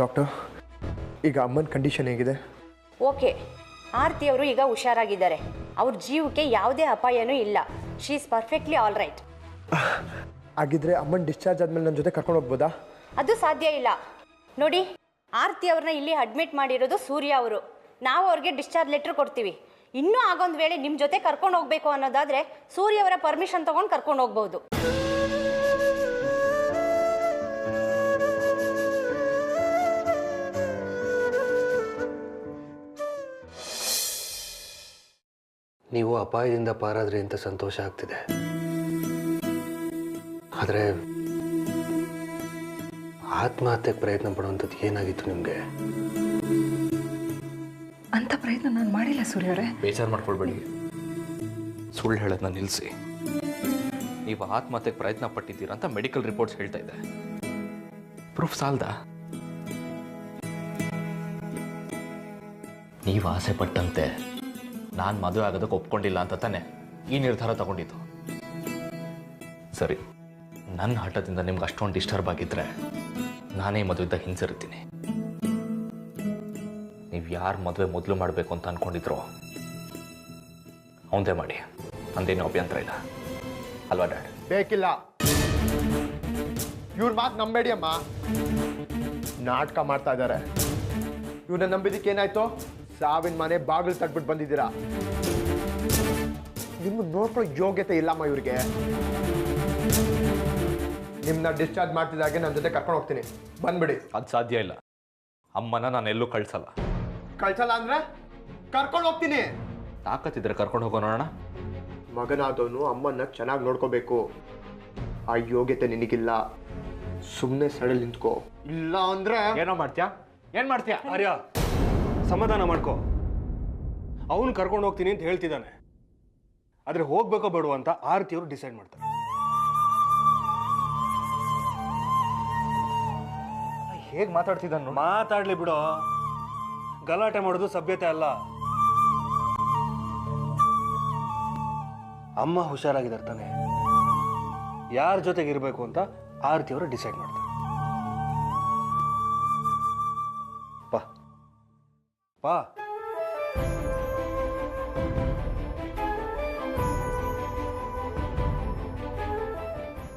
Doctor, ಈಗ ಅಮ್ಮನ condition ಹೇಗಿದೆ? ಓಕೆ, ಆರತಿ ಅವರು ಈಗ ಹುಷಾರಾಗಿದ್ದಾರೆ. ಅವ್ರ ಜೀವಕ್ಕೆ ಯಾವುದೇ ಅಪಾಯನೂ ಇಲ್ಲ. She is perfectly all right. ಹಾಗಿದ್ರೆ ಅಮ್ಮನ ಡಿಸ್ಚಾರ್ಜ್ ಆದಮೇಲೆ ನನ್ನ ಜೊತೆ ಕರ್ಕೊಂಡು ಹೋಗ್ಬೋದಾ? ಅದು ಸಾಧ್ಯ ಇಲ್ಲ. ನೋಡಿ, ಆರತಿ ಅವ್ರನ್ನ ಇಲ್ಲಿ ಅಡ್ಮಿಟ್ ಮಾಡಿರೋದು ಸೂರ್ಯ ಅವರು. ನಾವು ಅವ್ರಿಗೆ ಡಿಸ್ಚಾರ್ಜ್ ಲೆಟ್ರ್ ಕೊಡ್ತೀವಿ. ಇನ್ನೂ ಆಗೊಂದು ವೇಳೆ ನಿಮ್ಮ ಜೊತೆ ಕರ್ಕೊಂಡು ಹೋಗಬೇಕು ಅನ್ನೋದಾದರೆ ಸೂರ್ಯ ಅವರ ಪರ್ಮಿಷನ್ ತೊಗೊಂಡು ಕರ್ಕೊಂಡು ಹೋಗ್ಬೋದು. ನೀವು ಅಪಾಯದಿಂದ ಪಾರಾದ್ರಿ ಅಂತ ಸಂತೋಷ ಆಗ್ತಿದೆ. ಆದರೆ ಆತ್ಮಹತ್ಯೆಗೆ ಪ್ರಯತ್ನ ಪಡುವಂಥದ್ದು ಏನಾಗಿತ್ತು ನಿಮಗೆ? ಅಂತ ಪ್ರಯತ್ನ ನಾನು ಮಾಡಿಲ್ಲ ಸೂರ್ಯವರೇ. ಬೇಜಾರು ಮಾಡ್ಕೊಳ್ಬೇಡಿ. ಸುಳ್ಳು ಹೇಳೋದನ್ನ ನಿಲ್ಲಿಸಿ. ನೀವು ಆತ್ಮಹತ್ಯೆಗೆ ಪ್ರಯತ್ನ ಪಟ್ಟಿದ್ದೀರಾ ಅಂತ ಮೆಡಿಕಲ್ ರಿಪೋರ್ಟ್ಸ್ ಹೇಳ್ತಾ ಇದೆ. ಪ್ರೂಫ್ ಸಾಲ್ದ? ನೀವು ಆಸೆ ಪಟ್ಟಂತೆ ನಾನು ಮದುವೆ ಆಗೋದಕ್ಕೆ ಒಪ್ಕೊಂಡಿಲ್ಲ ಅಂತ ತಾನೆ ಈ ನಿರ್ಧಾರ ತಗೊಂಡಿದ್ದು. ಸರಿ, ನನ್ನ ಹಠದಿಂದ ನಿಮ್ಗೆ ಅಷ್ಟೊಂದು ಡಿಸ್ಟರ್ಬ್ ಆಗಿದ್ರೆ ನಾನೇ ಮದುವೆಯಿಂದ ಹಿಂಸರಿತೀನಿ. ನೀವು ಯಾರು ಮದುವೆ ಮೊದಲು ಮಾಡಬೇಕು ಅಂತ ಅಂದ್ಕೊಂಡಿದ್ರೋ ಅವಂದೇ ಮಾಡಿ, ಅಂದೇನು ಅಭ್ಯಂತರ ಇಲ್ಲ ಅಲ್ವಾ ಡ್ಯಾಡ್? ಬೇಕಿಲ್ಲ, ಇವ್ರ ಮಾತು ನಂಬೇಡಿ ಅಮ್ಮ. ನಾಟಕ ಮಾಡ್ತಾ ಇದ್ದಾರೆ. ಇವ್ರನ್ನ ನಂಬಿದಕ್ಕೆ ಏನಾಯ್ತು? ಸಾವಿನ ಮನೆ ಬಾಗಿಲು ತಟ್ಬಿಟ್ಟು ಬಂದಿದ್ದೀರಾ. ನಿಮ್ಮನ್ನ ನೋಡ್ಕೊಳ್ಳೋ ಯೋಗ್ಯತೆ ಇಲ್ಲಮ್ಮ ಇವ್ರಿಗೆ. ನಿಮ್ಮನ್ನ ಡಿಸ್ಚಾರ್ಜ್ ಮಾಡ್ತಿದ್ದಾಗೆ ನನ್ನ ಜೊತೆ ಕರ್ಕೊಂಡು ಹೋಗ್ತೀನಿ, ಬಂದ್ಬಿಡಿ. ಅದು ಸಾಧ್ಯ ಇಲ್ಲ. ಅಮ್ಮನ ನಾನು ಎಲ್ಲೂ ಕಳ್ಸಲ್ಲ. ಕಳ್ಸಲ್ಲ ಅಂದ್ರೆ ಕರ್ಕೊಂಡು ಹೋಗ್ತೀನಿ. ತಾಕತ್ತಿದ್ರೆ ಕರ್ಕೊಂಡು ಹೋಗೋಣ. ಮಗನಾದವನು ಅಮ್ಮನ್ನ ಚೆನ್ನಾಗಿ ನೋಡ್ಕೋಬೇಕು. ಆ ಯೋಗ್ಯತೆ ನಿನಗಿಲ್ಲ. ಸುಮ್ಮನೆ ಸಡಲ್ ನಿಂತ್ಕೋ. ಇಲ್ಲ ಅಂದ್ರೆ ಏನೋ ಮಾಡ್ತೀಯಾ? ಏನು ಮಾಡ್ತೀಯಾ? ಆರ್ಯ, ಸಮಾಧಾನ ಮಾಡ್ಕೋ. ಅವನು ಕರ್ಕೊಂಡು ಹೋಗ್ತೀನಿ ಅಂತ ಹೇಳ್ತಿದ್ದಾನೆ. ಆದರೆ ಹೋಗ್ಬೇಕೋ ಬೇಡವೋ ಅಂತ ಆರತಿಯವರು ಡಿಸೈಡ್ ಮಾಡ್ತಾರೆ. ಹೇಗೆ ಮಾತಾಡ್ತಿದ್ದಾನು? ಮಾತಾಡ್ಲಿ ಬಿಡೋ. ಗಲಾಟೆ ಮಾಡೋದು ಸಭ್ಯತೆ ಅಲ್ಲ. ಅಮ್ಮ ಹುಷಾರಾಗಿದ್ದಾರೆ ತಾನೆ. ಯಾರ ಜೊತೆಗೆ ಇರಬೇಕು ಅಂತ ಆರತಿಯವರು ಡಿಸೈಡ್ ಮಾಡ್ತಾರೆ. ಪಾ ಪಾ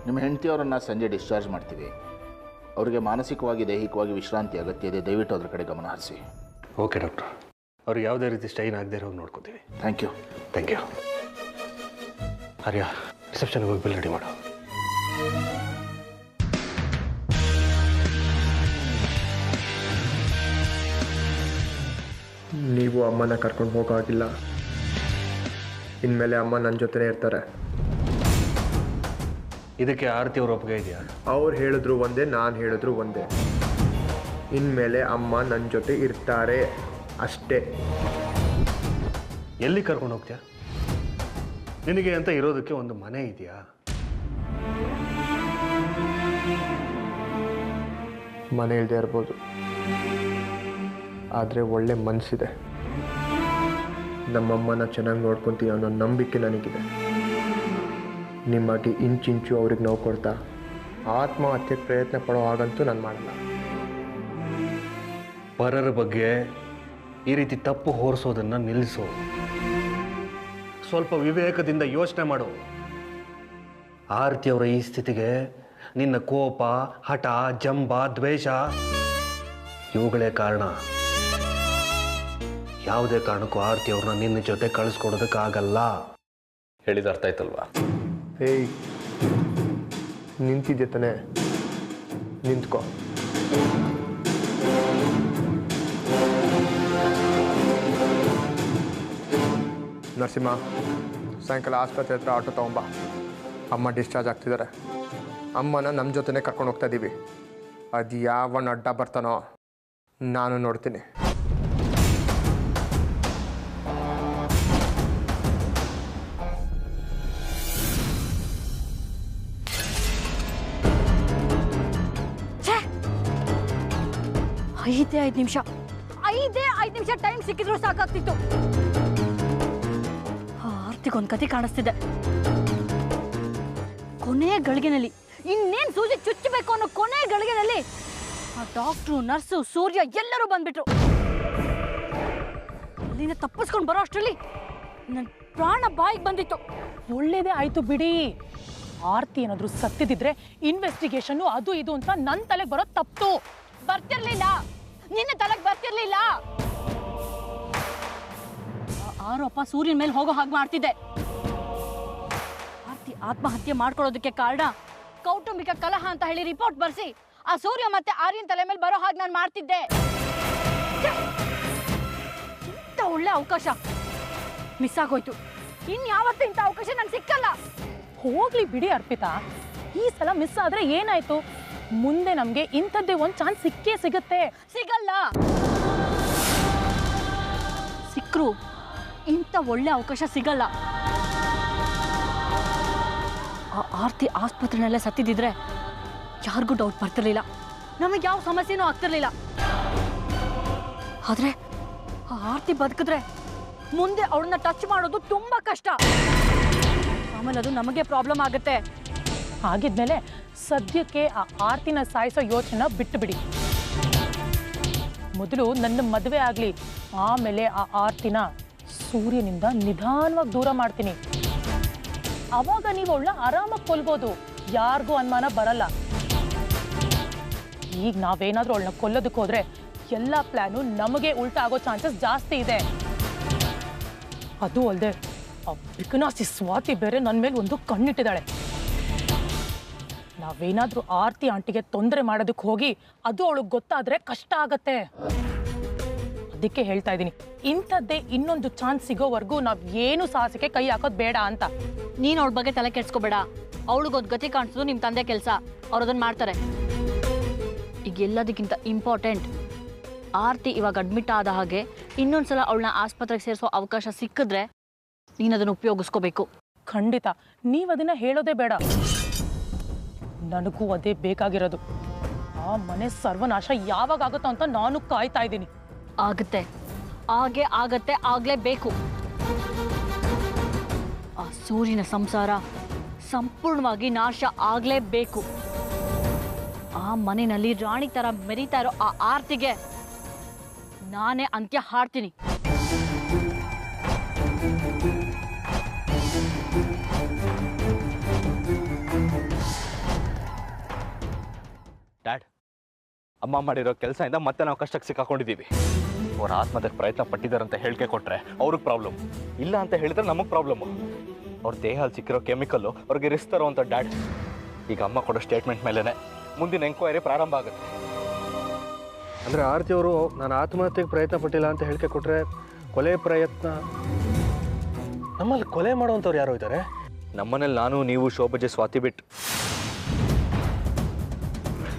ನಿಮ್ಮ ಹೆಂಡತಿಯವರನ್ನು ಸಂಜೆ ಡಿಸ್ಚಾರ್ಜ್ ಮಾಡ್ತೀವಿ. ಅವರಿಗೆ ಮಾನಸಿಕವಾಗಿ ದೈಹಿಕವಾಗಿ ವಿಶ್ರಾಂತಿ ಅಗತ್ಯ ಇದೆ. ದಯವಿಟ್ಟು ಅದ್ರ ಕಡೆ ಗಮನ ಹರಿಸಿ. ಓಕೆ ಡಾಕ್ಟರ್, ಅವ್ರಿಗೆ ಯಾವುದೇ ರೀತಿ ಸ್ಟೈನ್ ಆಗದೆ ಹೋಗಿ ನೋಡ್ಕೋತೀವಿ. Thank you. Thank you. Arya, ರಿಸೆಪ್ಷನ್ಗೆ ಹೋಗಿ ಬಿಲ್ ರೆಡಿ ಮಾಡು. ನೀವು ಅಮ್ಮನ ಕರ್ಕೊಂಡು ಹೋಗೋಗಿಲ್ಲ. ಇನ್ಮೇಲೆ ಅಮ್ಮ ನನ್ನ ಜೊತೆನೇ ಇರ್ತಾರೆ. ಇದಕ್ಕೆ ಆರತಿಯವ್ರ ಒಪ್ಪಿಗೆ ಇದೆಯಾ? ಅವ್ರು ಹೇಳಿದ್ರು ಒಂದೇ, ನಾನು ಹೇಳಿದ್ರು ಒಂದೇ. ಇನ್ಮೇಲೆ ಅಮ್ಮ ನನ್ನ ಜೊತೆ ಇರ್ತಾರೆ ಅಷ್ಟೇ. ಎಲ್ಲಿ ಕರ್ಕೊಂಡು ಹೋಗ್ತೀಯಾ? ನಿನಗೆ ಅಂತ ಇರೋದಕ್ಕೆ ಒಂದು ಮನೆ ಇದೆಯಾ? ಮನೆ ಇಲ್ಲದೆ ಇರ್ಬೋದು, ಆದರೆ ಒಳ್ಳೆ ಮನಸ್ಸಿದೆ. ನಮ್ಮಮ್ಮನ ಚೆನ್ನಾಗಿ ನೋಡ್ಕೊತೀವಿ ಅನ್ನೋ ನಂಬಿಕೆ ನನಗಿದೆ. ನಿಮಗೆ ಇಂಚಿಂಚು ಅವ್ರಿಗೆ ನೋವು ಕೊಡ್ತಾ ಆತ್ಮಹತ್ಯೆಗೆ ಪ್ರಯತ್ನ ಪಡೋ ಹಾಗಂತೂ ನಾನು ಮಾಡಲ್ಲ. ಪರರ ಬಗ್ಗೆ ಈ ರೀತಿ ತಪ್ಪು ಹೊರಿಸೋದನ್ನು ನಿಲ್ಲಿಸು. ಸ್ವಲ್ಪ ವಿವೇಕದಿಂದ ಯೋಚನೆ ಮಾಡು. ಆರತಿಯವರ ಈ ಸ್ಥಿತಿಗೆ ನಿನ್ನ ಕೋಪ, ಹಠ, ಜಂಬ, ದ್ವೇಷ ಇವುಗಳೇ ಕಾರಣ. ಯಾವುದೇ ಕಾರಣಕ್ಕೂ ಆರತಿಯವ್ರನ್ನ ನಿನ್ನ ಜೊತೆ ಕಳಿಸ್ಕೊಡೋದಕ್ಕಾಗಲ್ಲ. ಹೇಳಿದ ಅರ್ಥ ಆಯ್ತಲ್ವಾ? ಏಯ್, ನಿಂತಿದ್ದೆ ತಾನೆ, ನಿಂತ್ಕೋ. ನರಸಿಂಹ, ಸಾಯಂಕಾಲ ಆಸ್ಪತ್ರೆ ಹತ್ರ ಆಟೋ ತಗೊಂಬ. ಅಮ್ಮ ಡಿಸ್ಚಾರ್ಜ್ ಆಗ್ತಿದ್ದಾರೆ. ಅಮ್ಮನ ನಮ್ಮ ಜೊತೆನೇ ಕರ್ಕೊಂಡು ಹೋಗ್ತಾ ಇದ್ದೀವಿ. ಅದು ಯಾವನ ಅಡ್ಡ ಬರ್ತಾನೋ ನಾನು ನೋಡ್ತೀನಿ. ಐದೇ 5 ನಿಮಿಷ ಟೈಮ್ ಸಿಕ್ಕಿದ್ರು ಸಾಕಾಗ್ತಿತ್ತು. ಆರ್ತಿಗೊಂದು ಕತೆ ಕಾಣಿಸ್ತಿದೆ. ಕೊನೆಯ ಗಳಿಗೆನಲ್ಲಿ ಇನ್ನೇನು ಸೂಜಿ ಚುಚ್ಚಬೇಕು ಅನ್ನೋ ಕೊನೆಯ ಗಳಿಗೆನಲ್ಲಿ ಆ ಡಾಕ್ಟ್ರು ನರ್ಸು ಸೂರ್ಯ ಎಲ್ಲರೂ ಬಂದ್ಬಿಟ್ರು. ಅಲ್ಲಿಂದ ತಪ್ಪಿಸ್ಕೊಂಡು ಬರೋ ಅಷ್ಟರಲ್ಲಿ ನನ್ನ ಪ್ರಾಣ ಬಾಯಿಗೆ ಬಂದಿತ್ತು. ಒಳ್ಳೇದೇ ಆಯ್ತು ಬಿಡಿ. ಆರ್ತಿ ಏನಾದರೂ ಸತ್ತಿದ್ರೆ ಇನ್ವೆಸ್ಟಿಗೇಷನ್ನು ಅದು ಇದು ಅಂತ ನನ್ನ ತಲೆಗೆ ಬರೋ ತಪ್ಪು. ಬರ್ತಿರ್ಲಿಲ್ಲ, ನಿನ್ನ ತಲೆಗೆ ಬರ್ತಿರ್ಲಿಲ್ಲ. ಆರೋಪ ಸೂರ್ಯನ ಮೇಲೆ ಹೋಗೋ ಹಾಗೆ ಮಾಡ್ತಿದ್ದೆ. ಆರ್ತಿ ಆತ್ಮಹತ್ಯೆ ಮಾಡ್ಕೊಳ್ಳೋದಕ್ಕೆ ಕಾರಣ ಕೌಟುಂಬಿಕ ಕಲಹ ಅಂತ ಹೇಳಿ ರಿಪೋರ್ಟ್ ಬರ್ಸಿ ಆ ಸೂರ್ಯ ಮತ್ತೆ ಆರ್ಯನ್ ತಲೆ ಮೇಲೆ ಬರೋ ಹಾಗೆ ನಾನು ಮಾಡ್ತಿದ್ದೆ. ಇಂಥ ಒಳ್ಳೆ ಅವಕಾಶ ಮಿಸ್ ಆಗೋಯ್ತು. ಇನ್ಯಾವತ್ತೂ ಇಂಥ ಅವಕಾಶ ನಂಗೆ ಸಿಕ್ಕಲ್ಲ. ಹೋಗ್ಲಿ ಬಿಡಿ ಅರ್ಪಿತಾ, ಈ ಸಲ ಮಿಸ್ ಆದ್ರೆ ಏನಾಯ್ತು? ಮುಂದೆ ನಮ್ಗೆ ಇಂಥದ್ದೇ ಒಂದು ಚಾನ್ಸ್ ಸಿಕ್ಕೇ ಸಿಗುತ್ತೆ. ಸಿಗಲ್ಲ. ಸಿಕ್ಕರು ಇಂಥ ಒಳ್ಳೆ ಅವಕಾಶ ಸಿಗಲ್ಲ. ಆ ಆರ್ತಿ ಆಸ್ಪತ್ರೆನಲ್ಲೇ ಸತ್ತಿದ್ರೆ ಯಾರಿಗೂ ಡೌಟ್ ಬರ್ತಿರ್ಲಿಲ್ಲ, ನಮಗೆ ಯಾವ ಸಮಸ್ಯೆನೂ ಆಗ್ತಿರ್ಲಿಲ್ಲ. ಆದ್ರೆ ಆ ಆರ್ತಿ ಬದುಕಿದ್ರೆ ಮುಂದೆ ಅವಳನ್ನ ಟಚ್ ಮಾಡೋದು ತುಂಬಾ ಕಷ್ಟ. ಆಮೇಲೆ ಅದು ನಮಗೆ ಪ್ರಾಬ್ಲಮ್ ಆಗುತ್ತೆ. ಹಾಗಿದ್ಮೇಲೆ ಸದ್ಯಕ್ಕೆ ಆ ಆರ್ತಿನ ಸಾಯಿಸೋ ಯೋಚನೆ ಬಿಟ್ಟು ಬಿಡಿ. ಮೊದಲು ನನ್ನ ಮದುವೆ ಆಗಲಿ, ಆಮೇಲೆ ಆ ಆರ್ತಿನ ಸೂರ್ಯನಿಂದ ನಿಧಾನವಾಗಿ ದೂರ ಮಾಡ್ತೀನಿ. ಅವಾಗ ನೀವು ಅವಳನ್ನ ಆರಾಮಾಗಿ ಕೊಲ್ಬೋದು, ಯಾರಿಗೂ ಅನುಮಾನ ಬರಲ್ಲ. ಈಗ ನಾವೇನಾದ್ರೂ ಅವಳನ್ನ ಕೊಲ್ಲೋದಕ್ಕೆ ಹೋದ್ರೆ ಎಲ್ಲ ಪ್ಲಾನು ನಮಗೆ ಉಲ್ಟಾ ಆಗೋ ಚಾನ್ಸಸ್ ಜಾಸ್ತಿ ಇದೆ. ಅದು ಅಲ್ಲದೆ ಆ ಬಿಕನಾಸಿ ಸ್ವಾತಿ ಬೇರೆ ನನ್ನ ಮೇಲೆ ಒಂದು ಕಣ್ಣಿಟ್ಟಿದ್ದಾಳೆ. ನಾವೇನಾದ್ರೂ ಆರ್ತಿ ಆಂಟಿಗೆ ತೊಂದರೆ ಮಾಡೋದಕ್ಕೆ ಹೋಗಿ ಅದು ಅವಳಿಗೆ ಗೊತ್ತಾದ್ರೆ ಕಷ್ಟ ಆಗತ್ತೆ. ಅದಕ್ಕೆ ಹೇಳ್ತಾ ಇದ್ದೀನಿ, ಇಂಥದ್ದೇ ಇನ್ನೊಂದು ಚಾನ್ಸ್ ಸಿಗೋವರೆಗೂ ನಾವ್ ಏನು ಸಾಹಸಕ್ಕೆ ಕೈ ಹಾಕೋದು ಬೇಡ ಅಂತ. ನೀನು ಅವಳ ಬಗ್ಗೆ ತಲೆ ಕೆಡ್ಸ್ಕೋಬೇಡ. ಅವಳಿಗೊಂದು ಗತಿ ಕಾಣಿಸೋದು ನಿಮ್ಮ ತಂದೆ ಕೆಲಸ, ಅವ್ರು ಅದನ್ನು ಮಾಡ್ತಾರೆ. ಈಗ ಎಲ್ಲದಕ್ಕಿಂತ ಇಂಪಾರ್ಟೆಂಟ್, ಆರ್ತಿ ಇವಾಗ ಅಡ್ಮಿಟ್ ಆದ ಹಾಗೆ ಇನ್ನೊಂದ್ಸಲ ಅವಳನ್ನ ಆಸ್ಪತ್ರೆಗೆ ಸೇರಿಸೋ ಅವಕಾಶ ಸಿಕ್ಕಿದ್ರೆ ನೀನು ಅದನ್ನು ಉಪಯೋಗಿಸ್ಕೋಬೇಕು. ಖಂಡಿತ, ನೀವು ಅದನ್ನ ಹೇಳೋದೇ ಬೇಡ. ನನಗೂ ಅದೇ ಬೇಕಾಗಿರೋದು. ಆ ಮನೆ ಸರ್ವನಾಶ ಯಾವಾಗ ಆಗುತ್ತೋ ಅಂತ ನಾನು ಕಾಯ್ತಾ ಇದ್ದೀನಿ. ಆಗುತ್ತೆ, ಆಗತ್ತೆ, ಆಗ್ಲೇಬೇಕು. ಆ ಸೂರ್ಯನ ಸಂಸಾರ ಸಂಪೂರ್ಣವಾಗಿ ನಾಶ ಆಗ್ಲೇಬೇಕು. ಆ ಮನೆಯಲ್ಲಿ ರಾಣಿ ತರ ಮೆರೀತಾ ಇರೋ ಆ ಆರ್ತಿಗೆ ನಾನೇ ಅಂತ್ಯ ಹಾಡ್ತೀನಿ. ಡ್ಯಾಡ್, ಅಮ್ಮ ಮಾಡಿರೋ ಕೆಲಸದಿಂದ ಮತ್ತೆ ನಾವು ಕಷ್ಟಕ್ಕೆ ಸಿಕ್ಕಾಕೊಂಡಿದ್ದೀವಿ. ಅವ್ರ ಆತ್ಮಹತ್ಯೆಗೆ ಪ್ರಯತ್ನ ಪಟ್ಟಿದ್ದಾರಂತ ಹೇಳಿಕೆ ಕೊಟ್ಟರೆ ಅವ್ರಿಗೆ ಪ್ರಾಬ್ಲಮ್, ಇಲ್ಲ ಅಂತ ಹೇಳಿದ್ರೆ ನಮಗೆ ಪ್ರಾಬ್ಲಮ್ಮು. ಅವ್ರ ದೇಹದಲ್ಲಿ ಸಿಕ್ಕಿರೋ ಕೆಮಿಕಲ್ಲು ಅವ್ರಿಗೆ ರಿಸ್ಕ್ ತರೋ ಅಂತ ಡ್ಯಾಡ್. ಈಗ ಅಮ್ಮ ಕೊಡೋ ಸ್ಟೇಟ್ಮೆಂಟ್ ಮೇಲೇ ಮುಂದಿನ ಎಂಕ್ವೈರಿ ಪ್ರಾರಂಭ ಆಗುತ್ತೆ. ಅಂದರೆ ಆರ್ತಿಯವರು ನಾನು ಆತ್ಮಹತ್ಯೆಗೆ ಪ್ರಯತ್ನ ಪಟ್ಟಿಲ್ಲ ಅಂತ ಹೇಳಿಕೆ ಕೊಟ್ಟರೆ ಕೊಲೆ ಪ್ರಯತ್ನ, ನಮ್ಮಲ್ಲಿ ಕೊಲೆ ಮಾಡುವಂಥವ್ರು ಯಾರು ಇದ್ದಾರೆ? ನಮ್ಮನೇಲಿ ನಾನು, ನೀವು, ಶೋಭಜೆ, ಸ್ವಾತಿ ಬಿಟ್ಟು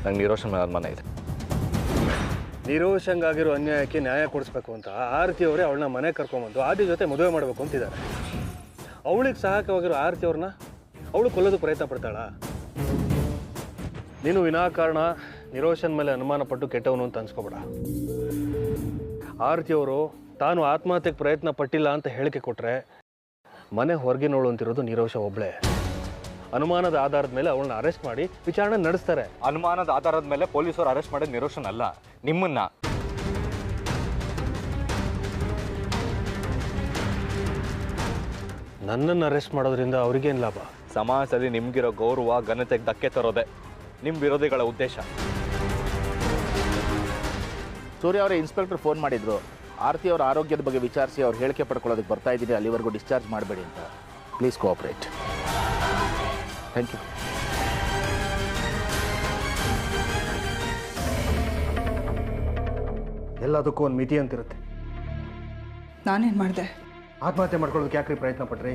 ನಂಗೆ ನಿರೋಷನ್ ಮೇಲೆ ಅನುಮಾನ ಇದೆ. ನಿರೋಷಂಗಾಗಿರೋ ಅನ್ಯಾಯಕ್ಕೆ ನ್ಯಾಯ ಕೊಡಿಸ್ಬೇಕು ಅಂತ ಆರ್ತಿಯವರೇ ಅವಳನ್ನ ಮನೆ ಕರ್ಕೊಂಬಂದು ಆದಿ ಜೊತೆ ಮದುವೆ ಮಾಡಬೇಕು ಅಂತಿದ್ದಾರೆ. ಅವಳಿಗೆ ಸಹಾಯಕವಾಗಿರೋ ಆರ್ತಿಯವ್ರನ್ನ ಅವಳು ಕೊಲ್ಲೋದು ಪ್ರಯತ್ನ ಪಡ್ತಾಳ? ನೀನು ವಿನಾಕಾರಣ ನಿರೋಷನ್ ಮೇಲೆ ಅನುಮಾನ ಪಟ್ಟು ಕೆಟ್ಟವನು ಅಂತ ಅನ್ಸ್ಕೊಬೇಡ. ಆರ್ತಿಯವರು ತಾನು ಆತ್ಮಹತ್ಯೆಗೆ ಪ್ರಯತ್ನ ಪಟ್ಟಿಲ್ಲ ಅಂತ ಹೇಳಿಕೆ ಕೊಟ್ಟರೆ ಮನೆ ಹೊರಗಿನವಳು ಅಂತಿರೋದು ನಿರೋಷ ಒಬ್ಳೆ. ಅನುಮಾನದ ಆಧಾರದ ಮೇಲೆ ಅವಳನ್ನ ಅರೆಸ್ಟ್ ಮಾಡಿ ವಿಚಾರಣೆ ನಡೆಸ್ತಾರೆ. ಅನುಮಾನದ ಆಧಾರದ ಮೇಲೆ ಪೊಲೀಸರು ಅರೆಸ್ಟ್ ಮಾಡಿದ ನಿರೋಷನ್ ಅಲ್ಲ, ನಿಮ್ಮನ್ನ. ನನ್ನನ್ನು ಅರೆಸ್ಟ್ ಮಾಡೋದ್ರಿಂದ ಅವ್ರಿಗೇನು ಲಾಭ? ಸಮಾಜದಲ್ಲಿ ನಿಮ್ಗಿರೋ ಗೌರವ, ಘನತೆಗೆ ಧಕ್ಕೆ ತರೋದೆ ನಿಮ್ಮ ವಿರೋಧಿಗಳ ಉದ್ದೇಶ. ಸೂರ್ಯ ಅವರೇ, ಇನ್ಸ್ಪೆಕ್ಟರ್ ಫೋನ್ ಮಾಡಿದ್ರು. ಆರ್ತಿ ಅವರ ಆರೋಗ್ಯದ ಬಗ್ಗೆ ವಿಚಾರಿಸಿ ಅವ್ರು ಹೇಳಿಕೆ ಪಡ್ಕೊಳ್ಳೋದಕ್ಕೆ ಬರ್ತಾ ಇದ್ದೀನಿ, ಅಲ್ಲಿವರೆಗೂ ಡಿಸ್ಚಾರ್ಜ್ ಮಾಡಬೇಡಿ ಅಂತ. Please cooperate. Thank you. ಎಲ್ಲದಕ್ಕೂ ಒಂದು ಮಿತಿ ಅಂತಿರುತ್ತೆ. ನಾನೇನು ಮಾಡಿದೆ? ಆತ್ಮಹತ್ಯೆ ಮಾಡ್ಕೊಳ್ಳೋದಕ್ಕೆ ಯಾಕ್ರಿ ಪ್ರಯತ್ನ ಪಟ್ರಿ?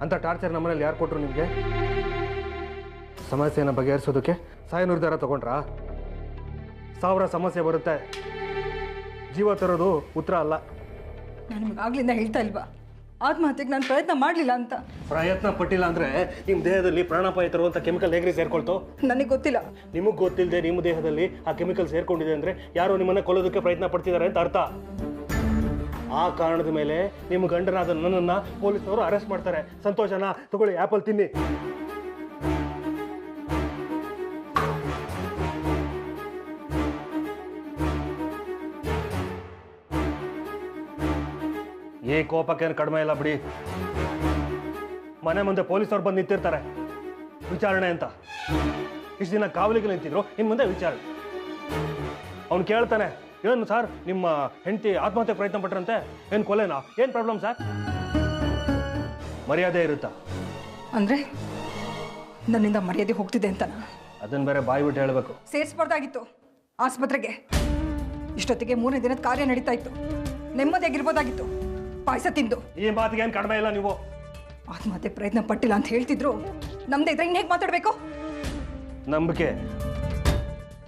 ಅಂತ ಟಾರ್ಚರ್ ನಮ್ಮನೇಲಿ ಯಾರು ಕೊಟ್ಟರು ನಿಮಗೆ? ಸಮಸ್ಯೆಯನ್ನು ಬಗೆಹರಿಸೋದಕ್ಕೆ ಸಾಯ ನಿರ್ಧಾರ ತಗೊಂಡ್ರಾ? 1000 ಸಮಸ್ಯೆ ಬರುತ್ತೆ, ಜೀವ ತರೋದು ಉತ್ತರ ಅಲ್ಲ. ನಾನು ನಿಮಗೆ ಆಗ್ಲಿಂದ ಹೇಳ್ತಾ ಇಲ್ವಾ ಆತ್ಮಹತ್ಯೆಗೆ ನಾನು ಪ್ರಯತ್ನ ಮಾಡಲಿಲ್ಲ ಅಂತ? ಪ್ರಯತ್ನ ಪಟ್ಟಿಲ್ಲ ಅಂದರೆ ನಿಮ್ಮ ದೇಹದಲ್ಲಿ ಪ್ರಾಣಾಪಾಯ ತರುವಂಥ ಕೆಮಿಕಲ್ ಹೇಗ್ರಿ ಸೇರ್ಕೊಳ್ತು? ನನಗೆ ಗೊತ್ತಿಲ್ಲ. ನಿಮಗೆ ಗೊತ್ತಿಲ್ಲದೆ ನಿಮ್ಮ ದೇಹದಲ್ಲಿ ಆ ಕೆಮಿಕಲ್ ಸೇರ್ಕೊಂಡಿದೆ ಅಂದರೆ ಯಾರೋ ನಿಮ್ಮನ್ನು ಕೊಲ್ಲೋದಕ್ಕೆ ಪ್ರಯತ್ನ ಪಡ್ತಿದ್ದಾರೆ ಅಂತ ಅರ್ಥ. ಆ ಕಾರಣದ ಮೇಲೆ ನಿಮ್ಮ ಗಂಡನಾದ ನನ್ನನ್ನು ಪೊಲೀಸರು ಅರೆಸ್ಟ್ ಮಾಡ್ತಾರೆ. ಸಂತೋಷನಾ? ತಗೊಳ್ಳಿ, ಆ್ಯಪಲ್ ತಿನ್ನಿ. ಏ ಕೋಪಕ್ಕೇನು ಕಡಿಮೆ ಇಲ್ಲ ಬಿಡಿ. ಮನೆ ಮುಂದೆ ಪೊಲೀಸವ್ರು ಬಂದು ನಿಂತಿರ್ತಾರೆ ವಿಚಾರಣೆ ಅಂತ. ಇಷ್ಟು ದಿನ ಕಾವಲಿಗೆ ನಿಂತಿದ್ರು, ಇನ್ನು ಮುಂದೆ ವಿಚಾರಣೆ. ಅವ್ನು ಕೇಳ್ತಾನೆ, ಏನು ಸರ್ ನಿಮ್ಮ ಹೆಂಡತಿ ಆತ್ಮಹತ್ಯೆ ಪ್ರಯತ್ನ ಪಟ್ರಂತೆ, ಏನು ಕೊಲೆನಾ, ಏನು ಪ್ರಾಬ್ಲಮ್ ಸರ್? ಮರ್ಯಾದೆ ಇರುತ್ತಾ? ಅಂದರೆ ನನ್ನಿಂದ ಮರ್ಯಾದೆ ಹೋಗ್ತಿದೆ ಅಂತನ? ಅದನ್ನು ಬೇರೆ ಬಾಯಿ ಬಿಟ್ಟು ಹೇಳಬೇಕು. ಸೇರಿಸ್ಬಾರ್ದಾಗಿತ್ತು ಆಸ್ಪತ್ರೆಗೆ. ಇಷ್ಟೊತ್ತಿಗೆ 3ನೇ ದಿನದ ಕಾರ್ಯ ನಡೀತಾ ಇತ್ತು, ನೆಮ್ಮದಿಯಾಗಿರ್ಬೋದಾಗಿತ್ತು. ಪಾಯಸ ತಿಂದು. ಈ ಮಾತಿಗೆ ಏನು ಕಡಿಮೆ ಇಲ್ಲ. ನೀವು ಆತ್ಮಹತ್ಯೆ ಪ್ರಯತ್ನ ಪಟ್ಟಿಲ್ಲ ಅಂತ ಹೇಳ್ತಿದ್ರು, ನಮ್ದೇ ಇದ್ರೆ ಇನ್ನು ಹೇಗೆ ಮಾತಾಡಬೇಕು? ನಂಬಿಕೆ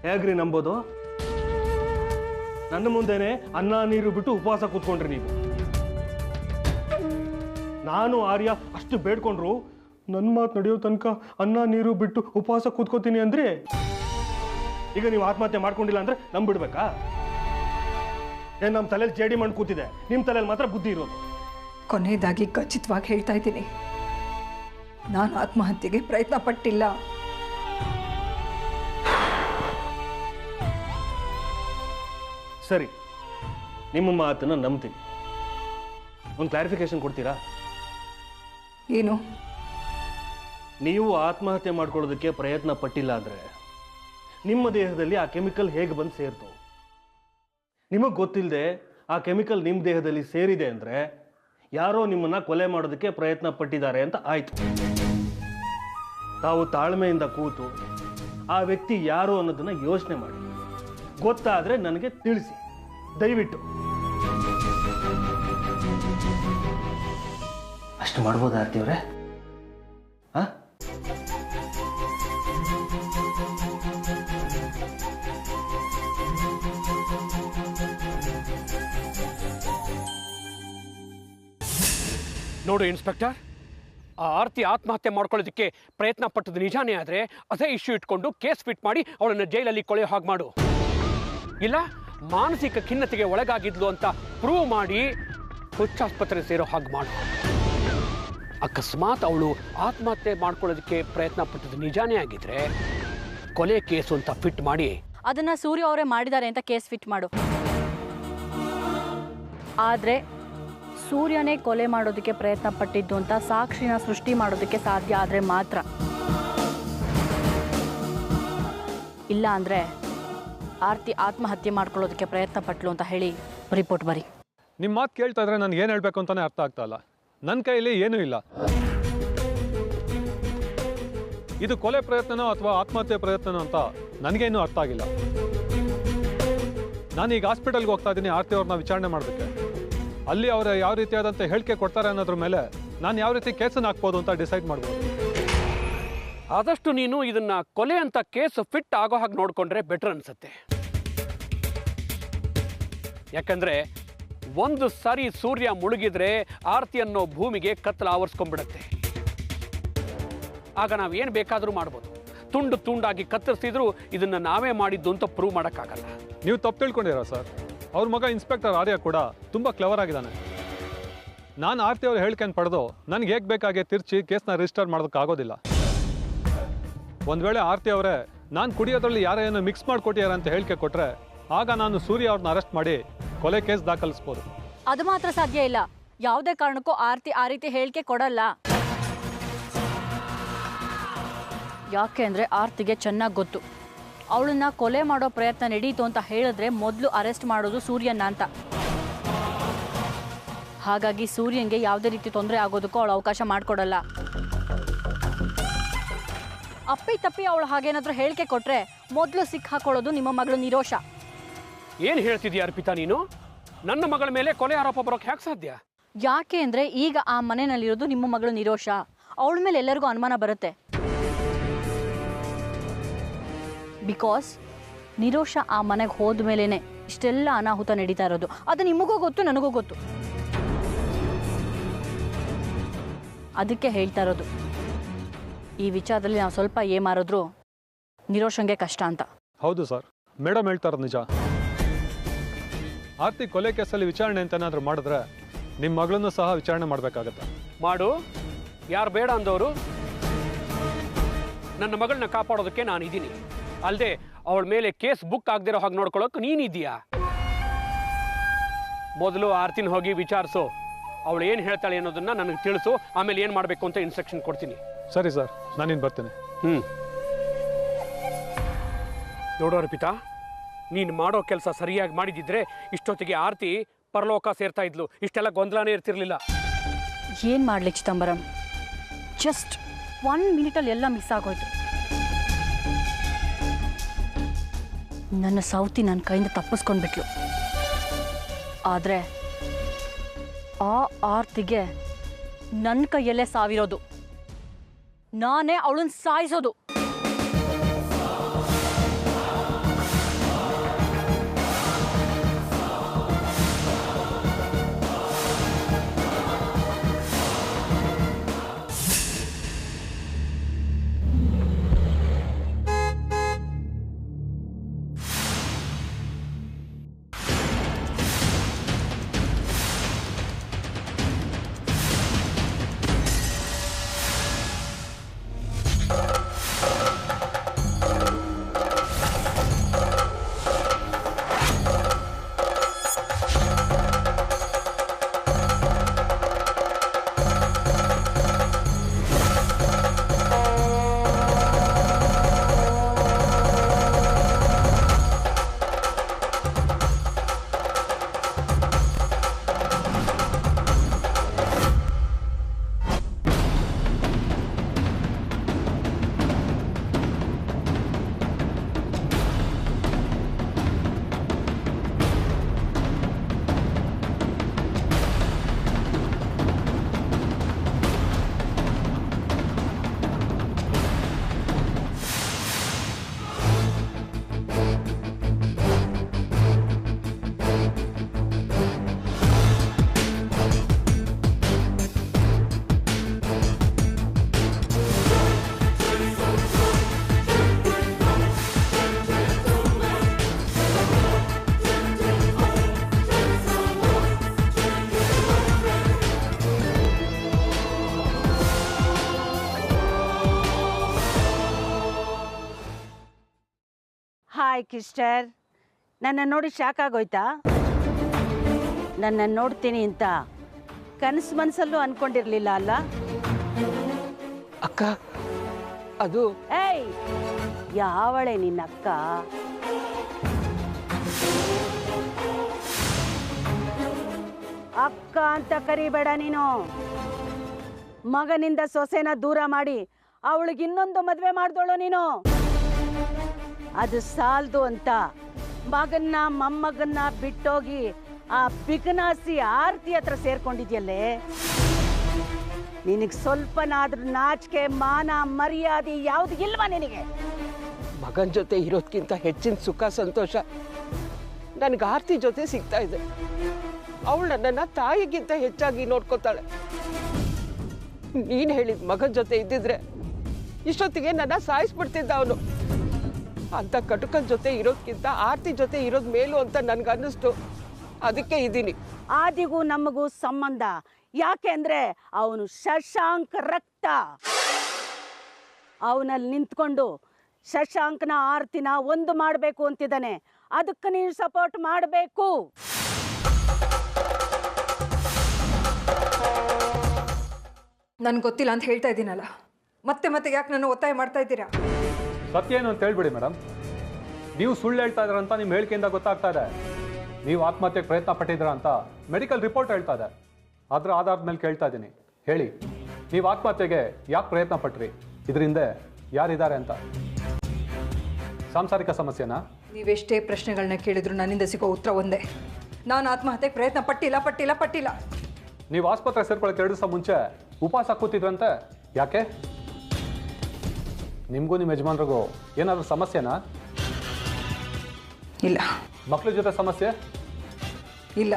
ಹೇಗ್ರಿ ನಂಬೋದು? ನನ್ನ ಮುಂದೆನೆ ಅನ್ನ ನೀರು ಬಿಟ್ಟು ಉಪವಾಸ ಕೂತ್ಕೊಂಡ್ರಿ ನೀವು. ನಾನು ಆರ್ಯ ಅಷ್ಟು ಬೇಡ್ಕೊಂಡ್ರು ನನ್ನ ಮಾತು ನಡೆಯೋ ತನಕ ಅನ್ನ ನೀರು ಬಿಟ್ಟು ಉಪವಾಸ ಕೂತ್ಕೋತೀನಿ ಅಂದ್ರೆ, ಈಗ ನೀವು ಆತ್ಮಹತ್ಯೆ ಮಾಡ್ಕೊಂಡಿಲ್ಲ ಅಂದ್ರೆ ನಂಬಿಡ್ಬೇಕಾ? ಏನ್ ನಮ್ಮ ತಲೆಯಲ್ಲಿ ಜೇಡಿ ಮಣ್ಣು ಕೂತಿದೆ, ನಿಮ್ಮ ತಲೆಯಲ್ಲಿ ಮಾತ್ರ ಬುದ್ಧಿ ಇರೋದು. ಕೊನೆಯದಾಗಿ ಖಚಿತವಾಗಿ ಹೇಳ್ತಾ ಇದ್ದೀನಿ, ನಾನು ಆತ್ಮಹತ್ಯೆಗೆ ಪ್ರಯತ್ನ ಪಟ್ಟಿಲ್ಲ. ಸರಿ, ನಿಮ್ಮ ಮಾತನ್ನು ನಂಬ್ತೀನಿ. ಒಂದು ಕ್ಲಾರಿಫಿಕೇಶನ್ ಕೊಡ್ತೀರಾ? ಏನು? ನೀವು ಆತ್ಮಹತ್ಯೆ ಮಾಡ್ಕೊಳ್ಳೋದಕ್ಕೆ ಪ್ರಯತ್ನ ಪಟ್ಟಿಲ್ಲ ಅಂದರೆ ನಿಮ್ಮ ದೇಹದಲ್ಲಿ ಆ ಕೆಮಿಕಲ್ ಹೇಗೆ ಬಂದು ಸೇರ್ತು? ನಿಮಗೆ ಗೊತ್ತಿಲ್ಲದೆ ಆ ಕೆಮಿಕಲ್ ನಿಮ್ಮ ದೇಹದಲ್ಲಿ ಸೇರಿದೆ ಅಂದರೆ ಯಾರೋ ನಿಮ್ಮನ್ನ ಕೊಲೆ ಮಾಡೋದಕ್ಕೆ ಪ್ರಯತ್ನ ಪಟ್ಟಿದ್ದಾರೆ ಅಂತ ಆಯ್ತು. ತಾವು ತಾಳ್ಮೆಯಿಂದ ಕೂತು ಆ ವ್ಯಕ್ತಿ ಯಾರು ಅನ್ನೋದನ್ನ ಯೋಚನೆ ಮಾಡಿ, ಗೊತ್ತಾದರೆ ನನಗೆ ತಿಳಿಸಿ ದಯವಿಟ್ಟು. ಅಷ್ಟು ಮಾಡ್ಬೋದಾ ಆರ್ತಿಯವ್ರೆ? ನೋಡು ಇನ್ಸ್ಪೆಕ್ಟರ್, ಆ ಆರ್ತಿ ಆತ್ಮಹತ್ಯೆ ಮಾಡ್ಕೊಳ್ಳೋದಕ್ಕೆ ಪ್ರಯತ್ನ ಪಟ್ಟದ್ದು ನಿಜಾನೇ ಆದರೆ ಅದೇ ಇಶ್ಯೂ ಇಟ್ಕೊಂಡು ಕೇಸ್ ಫಿಟ್ ಮಾಡಿ ಅವಳನ್ನು ಜೈಲಲ್ಲಿ ಕೊಳೆಯೋ ಹಾಗೆ ಮಾಡು. ಇಲ್ಲ ಮಾನಸಿಕ ಖಿನ್ನತೆಗೆ ಒಳಗಾಗಿದ್ಲು ಅಂತ ಪ್ರೂವ್ ಮಾಡಿ ಹುಚ್ಚಾಸ್ಪತ್ರೆ ಸೇರೋ ಹಾಗೆ ಮಾಡು. ಅಕಸ್ಮಾತ್ ಅವಳು ಆತ್ಮಹತ್ಯೆ ಮಾಡ್ಕೊಳ್ಳೋದಕ್ಕೆ ಪ್ರಯತ್ನ ಪಟ್ಟದ್ದು ನಿಜಾನೇ ಆಗಿದ್ರೆ ಕೊಲೆ ಕೇಸು ಅಂತ ಫಿಟ್ ಮಾಡಿ ಅದನ್ನ ಸೂರ್ಯ ಅವರೇ ಮಾಡಿದ್ದಾರೆ ಅಂತ ಕೇಸ್ ಫಿಟ್ ಮಾಡು. ಆದರೆ ಸೂರ್ಯನೇ ಕೊಲೆ ಮಾಡೋದಕ್ಕೆ ಪ್ರಯತ್ನ ಪಟ್ಟಿದ್ದು ಅಂತ ಸಾಕ್ಷಿನ ಸೃಷ್ಟಿ ಮಾಡೋದಕ್ಕೆ ಸಾಧ್ಯ ಆದರೆ ಮಾತ್ರ. ಇಲ್ಲ ಅಂದರೆ ಆರ್ತಿ ಆತ್ಮಹತ್ಯೆ ಮಾಡ್ಕೊಳ್ಳೋದಕ್ಕೆ ಪ್ರಯತ್ನ ಪಟ್ಲು ಅಂತ ಹೇಳಿ ರಿಪೋರ್ಟ್ ಬರಿ. ನಿಮ್ಮ ಮಾತು ಕೇಳ್ತಾ ಇದ್ರೆ ನನಗೆ ಏನು ಹೇಳಬೇಕು ಅಂತಲೇ ಅರ್ಥ ಆಗ್ತಾ ಇಲ್ಲ. ನನ್ನ ಕೈಯಲ್ಲಿ ಏನೂ ಇಲ್ಲ. ಇದು ಕೊಲೆ ಪ್ರಯತ್ನನೋ ಅಥವಾ ಆತ್ಮಹತ್ಯೆ ಪ್ರಯತ್ನನೋ ಅಂತ ನನಗೇನು ಅರ್ಥ ಆಗಿಲ್ಲ. ನಾನೀಗ ಹಾಸ್ಪಿಟಲ್ಗೆ ಹೋಗ್ತಾ ಇದ್ದೀನಿ ಆರ್ತಿ ಅವ್ರನ್ನ ವಿಚಾರಣೆ ಮಾಡೋದಕ್ಕೆ. ಅಲ್ಲಿ ಅವರು ಯಾವ ರೀತಿಯಾದಂಥ ಹೇಳಿಕೆ ಕೊಡ್ತಾರೆ ಅನ್ನೋದ್ರ ಮೇಲೆ ನಾನು ಯಾವ ರೀತಿ ಕೇಸನ್ನು ಹಾಕ್ಬೋದು ಅಂತ ಡಿಸೈಡ್ ಮಾಡ್ಬೋದು. ಆದಷ್ಟು ನೀನು ಇದನ್ನ ಕೊಲೆ ಅಂತ ಕೇಸ್ ಫಿಟ್ ಆಗೋ ಹಾಗೆ ನೋಡಿಕೊಂಡ್ರೆ ಬೆಟರ್ ಅನ್ಸುತ್ತೆ. ಯಾಕಂದ್ರೆ ಒಂದು ಸಾರಿ ಸೂರ್ಯ ಮುಳುಗಿದ್ರೆ ಆರ್ತಿ ಅನ್ನೋ ಭೂಮಿಗೆ ಕತ್ತಲು ಆವರಿಸ್ಕೊಂಡ್ಬಿಡತ್ತೆ. ಆಗ ನಾವೇನು ಬೇಕಾದರೂ ಮಾಡ್ಬೋದು. ತುಂಡು ತುಂಡಾಗಿ ಕತ್ತರಿಸಿದ್ರು ಇದನ್ನ ನಾವೇ ಮಾಡಿದ್ದು ಅಂತ ಪ್ರೂವ್ ಮಾಡೋಕ್ಕಾಗಲ್ಲ. ನೀವು ತಪ್ಪು ತಿಳ್ಕೊಂಡಿರ ಸರ್. ಅವ್ರ ಮಗ ಇನ್ಸ್ಪೆಕ್ಟರ್ ಆರ್ಯ ಕೂಡ ತುಂಬ ಕ್ಲೆವರ್ ಆಗಿದ್ದಾನೆ. ನಾನು ಆರ್ತಿ ಅವ್ರ ಹೇಳಿಕೆಯನ್ನು ಪಡೆದು ನನಗೆ ಹೇಗೆ ಬೇಕಾಗೆ ತಿರ್ಚಿ ಕೇಸ್ನ ರಿಜಿಸ್ಟರ್ ಮಾಡೋದಕ್ಕಾಗೋದಿಲ್ಲ. ಒಂದು ವೇಳೆ ಆರ್ತಿ ಅವರೇ ನಾನು ಕುಡಿಯೋದ್ರಲ್ಲಿ ಯಾರೋ ಏನೋ ಮಿಕ್ಸ್ ಮಾಡಿಕೊಟ್ಟಿದ್ದಾರೆ ಅಂತ ಹೇಳಿಕೆ ಕೊಟ್ಟರೆ ಆಗ ನಾನು ಸೂರ್ಯ ಅವ್ರನ್ನ ಅರೆಸ್ಟ್ ಮಾಡಿ ಕೊಲೆ ಕೇಸ್ ದಾಖಲಿಸ್ಬೋದು. ಅದು ಮಾತ್ರ ಸಾಧ್ಯ ಇಲ್ಲ. ಯಾವುದೇ ಕಾರಣಕ್ಕೂ ಆರ್ತಿ ಆ ರೀತಿ ಹೇಳಿಕೆ ಕೊಡಲ್ಲ. ಯಾಕೆ ಅಂದರೆ ಆರ್ತಿಗೆ ಚೆನ್ನಾಗಿ ಗೊತ್ತು, ಅವಳನ್ನ ಕೊಲೆ ಮಾಡೋ ಪ್ರಯತ್ನ ನಡೀತು ಅಂತ ಹೇಳಿದ್ರೆ ಮೊದಲು ಅರೆಸ್ಟ್ ಮಾಡೋದು ಸೂರ್ಯನ ಅಂತ. ಹಾಗಾಗಿ ಸೂರ್ಯನ್ಗೆ ಯಾವುದೇ ರೀತಿ ತೊಂದರೆ ಆಗೋದಕ್ಕೂ ಅವಳು ಅವಕಾಶ ಮಾಡಿಕೊಡಲ್ಲ. ಅಪ್ಪಿ ತಪ್ಪಿ ಅವಳು ಹಾಗೇನಾದ್ರೂ ಹೇಳಿಕೆ ಕೊಟ್ರೆ ಮೊದಲು ಸಿಕ್ ಹಾಕೊಳ್ಳೋದು ನಿಮ್ಮ ಮಗಳು ನಿರೋಷ. ಏನು ಹೇಳ್ತಿದ್ಯಾ ಅರ್ಪಿತಾ ನೀನು? ನನ್ನ ಮಗಳ ಮೇಲೆ ಕೊಲೆ ಆರೋಪ ಬರೋಕೆ ಹೇಗೆ ಸಾಧ್ಯ? ಯಾಕೆ ಅಂದರೆ ಈಗ ಆ ಮನೆಯಲ್ಲಿರೋದು ನಿಮ್ಮ ಮಗಳು ನಿರೋಷ. ಅವಳ ಮೇಲೆ ಎಲ್ಲರಿಗೂ ಅನುಮಾನ ಬರುತ್ತೆ. ಬಿಕಾಸ್ ನಿರೋಷ ಆ ಮನೆಗೆ ಹೋದ ಮೇಲೇ ಇಷ್ಟೆಲ್ಲ ಅನಾಹುತ ನಡೀತಾ ಇರೋದು. ಅದು ನಿಮಗೂ ಗೊತ್ತು, ನನಗೂ ಗೊತ್ತು. ಅದಕ್ಕೆ ಹೇಳ್ತಾ ಇರೋದು, ಈ ವಿಚಾರದಲ್ಲಿ ನಾವು ಸ್ವಲ್ಪ ಏಮಾರಿದ್ರು ನಿರೋಷಂಗೆ ಕಷ್ಟ ಅಂತ. ಹೌದು ಸರ್, ಮೇಡಮ್ ಹೇಳ್ತಾ ಇರೋದು ನಿಜ. ಆರ್ತಿ ಕೊಲೆ ಕೇಸಲ್ಲಿ ವಿಚಾರಣೆ ಅಂತ ಏನಾದರೂ ಮಾಡಿದ್ರೆ ನಿಮ್ಮ ಮಗಳನ್ನು ಸಹ ವಿಚಾರಣೆ ಮಾಡಬೇಕಾಗತ್ತೆ. ಮಾಡು. ಯಾರು ಬೇಡ ಅಂದವರು? ನನ್ನ ಮಗಳನ್ನ ಕಾಪಾಡೋದಕ್ಕೆ ನಾನಿದ್ದೀನಿ. ಅಲ್ಲದೆ ಅವಳ ಮೇಲೆ ಕೇಸ್ ಬುಕ್ ಆಗದಿರೋ ಹಾಗೆ ನೋಡ್ಕೊಳ್ಳೋಕೆ ನೀನಿದ್ದೀಯಾ? ಮೊದಲು ಆರ್ತಿನ ಹೋಗಿ ವಿಚಾರಿಸು. ಅವಳು ಏನು ಹೇಳ್ತಾಳೆ ಅನ್ನೋದನ್ನ ನನಗೆ ತಿಳಿಸು. ಆಮೇಲೆ ಏನು ಮಾಡಬೇಕು ಅಂತ ಇನ್ಸ್ಟ್ರಕ್ಷನ್ ಕೊಡ್ತೀನಿ. ಸರಿ ಸರ್, ನಾನಿನ್ನು ಬರ್ತೇನೆ. ನೋಡೋ ಅರ್ಪಿತಾ, ನೀನು ಮಾಡೋ ಕೆಲಸ ಸರಿಯಾಗಿ ಮಾಡಿದಿದ್ರೆ ಇಷ್ಟೊತ್ತಿಗೆ ಆರತಿ ಪರಲೋಕ ಸೇರ್ತಾ ಇದ್ಲು. ಇಷ್ಟೆಲ್ಲ ಗೊಂದಲನೇ ಇರ್ತಿರ್ಲಿಲ್ಲ. ಏನು ಮಾಡ್ಲಿ ಚಿದಂಬರಂ, ಜಸ್ಟ್ 1 ಮಿನಿಟಲ್ಲಿ ಎಲ್ಲ ಮಿಸ್ ಆಗೋಯ್ತು. ನನ್ನ ಸೌತಿ ನನ್ನ ಕೈಯಿಂದ ತಪ್ಪಿಸ್ಕೊಂಡ್ಬಿಟ್ಲು. ಆದರೆ ಆ ಆರ್ತಿಗೆ ನನ್ನ ಕೈಯಲ್ಲೇ ಸಾವಿರೋದು, ನಾನೇ ಅವಳನ್ನ ಸಾಯಿಸೋದು. ಹಾಯ್ ಕಿಸ್ಟರ್, ನನ್ನ ನೋಡಿ ಶಾಕ್ ಆಗೋಯ್ತಾ? ನನ್ನ ನೋಡ್ತೀನಿ ಅಂತ ಕನಸು ಮನಸ್ಸಲ್ಲೂ ಅನ್ಕೊಂಡಿರ್ಲಿಲ್ಲ ಅಲ್ಲ? ಅಕ್ಕ, ಅದು ಏಯ್, ಯಾವಳೆ ನಿನ್ನ ಅಕ್ಕ? ಅಕ್ಕ ಅಂತ ಕರಿಬೇಡ ನೀನು. ಮಗನಿಂದ ಸೊಸೆನ ದೂರ ಮಾಡಿ ಅವಳಿಗೆ ಇನ್ನೊಂದು ಮದುವೆ ಮಾಡ್ದೋಳು ನೀನು. ಅದು ಸಾಲದು ಅಂತ ಮಗನ್ನ ಮೊಮ್ಮಗನ್ನ ಬಿಟ್ಟೋಗಿ ಆ ಬಿಗನಾಸಿ ಆರತಿ ಹತ್ರ ಸೇರ್ಕೊಂಡಿದ್ಯಲ್ಲೇ. ನಿನಗೆ ಸ್ವಲ್ಪನಾದ್ರೂ ನಾಚಿಕೆ ಮಾನ ಮರ್ಯಾದೆ ಯಾವ್ದು ಇಲ್ವಾ ನಿನಗೆ? ಮಗನ ಜೊತೆ ಇರೋದ್ಕಿಂತ ಹೆಚ್ಚಿನ ಸುಖ ಸಂತೋಷ ನನಗೆ ಆರತಿ ಜೊತೆ ಸಿಗ್ತಾ ಇದೆ. ಅವಳು ನನ್ನನ್ನು ತಾಯಿಗಿಂತ ಹೆಚ್ಚಾಗಿ ನೋಡ್ಕೋತಾಳೆ. ನೀನು ಹೇಳಿದ ಮಗನ ಜೊತೆ ಇದ್ದಿದ್ರೆ ಇಷ್ಟೊತ್ತಿಗೆ ನನ್ನ ಸಾಯಿಸ್ಬಿಡ್ತಿದ್ದ ಅವನು. ಅಂತ ಕಟುಕನ ಜೊತೆ ಇರೋದ್ಕಿಂತ ಆರತಿ ಜೊತೆ ಇರೋದು ಮೇಲು ಅಂತ ನನ್ಗನ್ನಿಸ್ತು. ಅದಕ್ಕೆ ಇದ್ದೀನಿ. ಆದಿಗೂ ನಮಗೂ ಸಂಬಂಧ ಯಾಕೆ ಅಂದ್ರೆ ಅವನು ಶಶಾಂಕ್ ರಕ್ತ. ಅವನಲ್ಲಿ ನಿಂತ್ಕೊಂಡು ಶಶಾಂಕ್ನ ಆರತಿನ ಒಂದು ಮಾಡಬೇಕು ಅಂತಿದ್ದಾನೆ. ಅದಕ್ಕೆ ನೀನು ಸಪೋರ್ಟ್ ಮಾಡಬೇಕು. ನನ್ಗೆ ಗೊತ್ತಿಲ್ಲ ಅಂತ ಹೇಳ್ತಾ ಇದ್ದೀನಲ್ಲ, ಮತ್ತೆ ಮತ್ತೆ ಯಾಕೆ ನನ್ನ ಒತ್ತಾಯ ಮಾಡ್ತಾ ಇದ್ದೀರಾ? ಸತ್ಯ ಏನು ಅಂತ ಹೇಳ್ಬಿಡಿ ಮೇಡಮ್. ನೀವು ಸುಳ್ಳು ಹೇಳ್ತಾ ಇದ್ದೀರ ಅಂತ ನಿಮ್ಮ ಹೇಳಿಕೆಯಿಂದ ಗೊತ್ತಾಗ್ತಾ ಇದೆ. ನೀವು ಆತ್ಮಹತ್ಯೆಗೆ ಪ್ರಯತ್ನ ಪಟ್ಟಿದ್ದೀರಾ ಅಂತ ಮೆಡಿಕಲ್ ರಿಪೋರ್ಟ್ ಹೇಳ್ತಾ ಇದೆ. ಅದರ ಆಧಾರದ ಮೇಲೆ ಕೇಳ್ತಾ ಇದ್ದೀನಿ, ಹೇಳಿ, ನೀವು ಆತ್ಮಹತ್ಯೆಗೆ ಯಾಕೆ ಪ್ರಯತ್ನ ಪಟ್ರಿ? ಇದರಿಂದ ಯಾರಿದ್ದಾರೆ ಅಂತ? ಸಾಂಸಾರಿಕ ಸಮಸ್ಯೆನಾ? ನೀವೆಷ್ಟೇ ಪ್ರಶ್ನೆಗಳನ್ನ ಕೇಳಿದ್ರು ನನ್ನಿಂದ ಸಿಗೋ ಉತ್ತರ ಒಂದೇ, ನಾನು ಆತ್ಮಹತ್ಯೆಗೆ ಪ್ರಯತ್ನ ಪಟ್ಟಿಲ್ಲ. ನೀವು ಆಸ್ಪತ್ರೆ ಸೇರ್ಕೊಳ್ಳೋಕೆ 2 ದಿವಸ ಮುಂಚೆ ಉಪವಾಸ ಕೂತಿದ್ರಂತೆ, ಯಾಕೆ? ನಿಮಗೂ ನಿಮ್ಮ ಯಜಮಾನ್ರಿಗೂ ಏನಾದರೂ ಸಮಸ್ಯೆನಾ? ಇಲ್ಲ. ಮಕ್ಕಳ ಜೊತೆ ಸಮಸ್ಯೆ? ಇಲ್ಲ.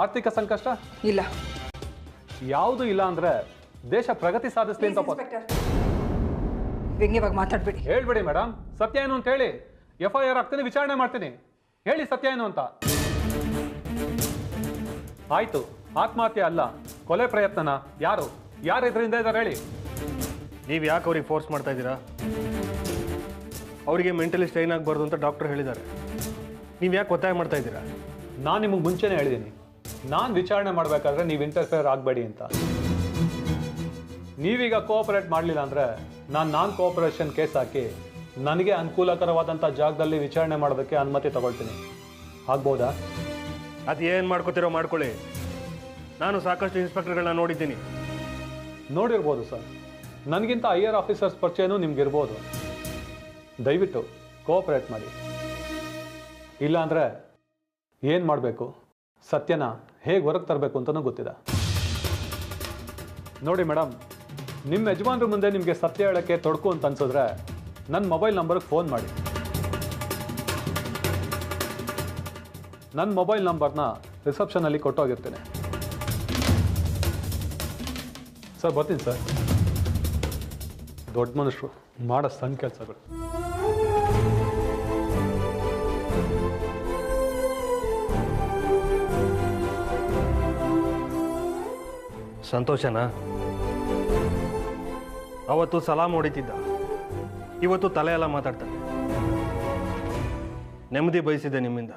ಆರ್ಥಿಕ ಸಂಕಷ್ಟ? ಇಲ್ಲ. ಯಾವುದು ಇಲ್ಲ ಅಂದ್ರೆ ದೇಶ ಪ್ರಗತಿ ಸಾಧಿಸಲಿ ಅಂತ ವ್ಯಂಗ್ಯವಾಗಿ ಮಾತಾಡ್ಬೇಡಿ. ಹೇಳ್ಬೇಡಿ ಮೇಡಮ್, ಸತ್ಯ ಏನು ಅಂತ ಹೇಳಿ. FIR ಆಗ್ತೀನಿ, ವಿಚಾರಣೆ ಮಾಡ್ತೀನಿ. ಹೇಳಿ ಸತ್ಯ ಏನು ಅಂತ. ಆಯ್ತು, ಆತ್ಮಹತ್ಯೆ ಅಲ್ಲ, ಕೊಲೆ ಪ್ರಯತ್ನನ? ಯಾರು ಇದರಿಂದ ಇದ್ದಾರೆ ಹೇಳಿ. ನೀವು ಯಾಕೆ ಅವ್ರಿಗೆ ಫೋರ್ಸ್ ಮಾಡ್ತಾ ಇದ್ದೀರಾ? ಅವರಿಗೆ ಮೆಂಟಲಿ ಸ್ಟ್ರೈನ್ ಆಗಬಾರ್ದು ಅಂತ ಡಾಕ್ಟರ್ ಹೇಳಿದ್ದಾರೆ. ನೀವು ಯಾಕೆ ಒತ್ತಾಯ ಮಾಡ್ತಾ ಇದ್ದೀರಾ? ನಾನು ನಿಮಗೆ ಮುಂಚೆನೇ ಹೇಳಿದ್ದೀನಿ, ನಾನು ವಿಚಾರಣೆ ಮಾಡಬೇಕಾದ್ರೆ ನೀವು ಇಂಟರ್ಫಿಯರ್ ಆಗಬೇಡಿ ಅಂತ. ನೀವೀಗ ಕೋಆಪರೇಟ್ ಮಾಡಲಿಲ್ಲ ಅಂದರೆ ನಾನು ಕೋಆಪರೇಷನ್ ಕೇಸ್ ಹಾಕಿ ನನಗೆ ಅನುಕೂಲಕರವಾದಂಥ ಜಾಗದಲ್ಲಿ ವಿಚಾರಣೆ ಮಾಡೋದಕ್ಕೆ ಅನುಮತಿ ತಗೊಳ್ತೀನಿ. ಆಗ್ಬೋದಾ? ಅದು ಏನು ಮಾಡ್ಕೋತಿರೋ ಮಾಡ್ಕೊಳ್ಳಿ. ನಾನು ಸಾಕಷ್ಟು ಇನ್ಸ್ಪೆಕ್ಟರ್ಗಳನ್ನ ನೋಡಿದ್ದೀನಿ. ನೋಡಿರ್ಬೋದು ಸರ್. ನನಗಿಂತ ಹೈಯರ್ ಆಫೀಸರ್ಸ್ ಪರಿಚಯನೂ ನಿಮ್ಗಿರ್ಬೋದು. ದಯವಿಟ್ಟು ಕೋಆಪರೇಟ್ ಮಾಡಿ. ಇಲ್ಲಾಂದರೆ ಏನು ಮಾಡಬೇಕು, ಸತ್ಯನ ಹೇಗೆ ಹೊರಗೆ ತರಬೇಕು ಅಂತಲೂ ಗೊತ್ತಿದೆ. ನೋಡಿ ಮೇಡಮ್, ನಿಮ್ಮ ಯಜಮಾನ್ರ ಮುಂದೆ ನಿಮಗೆ ಸತ್ಯ ಹೇಳೋಕ್ಕೆ ತೊಡಕು ಅಂತ ಅನ್ಸಿದ್ರೆ ನನ್ನ ಮೊಬೈಲ್ ನಂಬರ್ಗೆ ಫೋನ್ ಮಾಡಿ. ನನ್ನ ಮೊಬೈಲ್ ನಂಬರ್ನ ರಿಸೆಪ್ಷನಲ್ಲಿ ಕೊಟ್ಟೋಗಿರ್ತೀನಿ. ಸರ್ ಬರ್ತೀನಿ ಸರ್. ದೊಡ್ಡ ಮನುಷ್ಯರು ಮಾಡೋ ಸಣ್ಣ ಕೆಲಸಗಳು. ಸಂತೋಷನಾ? ಅವತ್ತು ಸಲಾಮ್ ಹೊಡಿತಿದ್ದ, ಇವತ್ತು ತಲೆ ಎಲ್ಲ ಮಾತಾಡ್ತಾನೆ. ನೆಮ್ಮದಿ ಬಯಸಿದೆ ನಿಮ್ಮಿಂದ.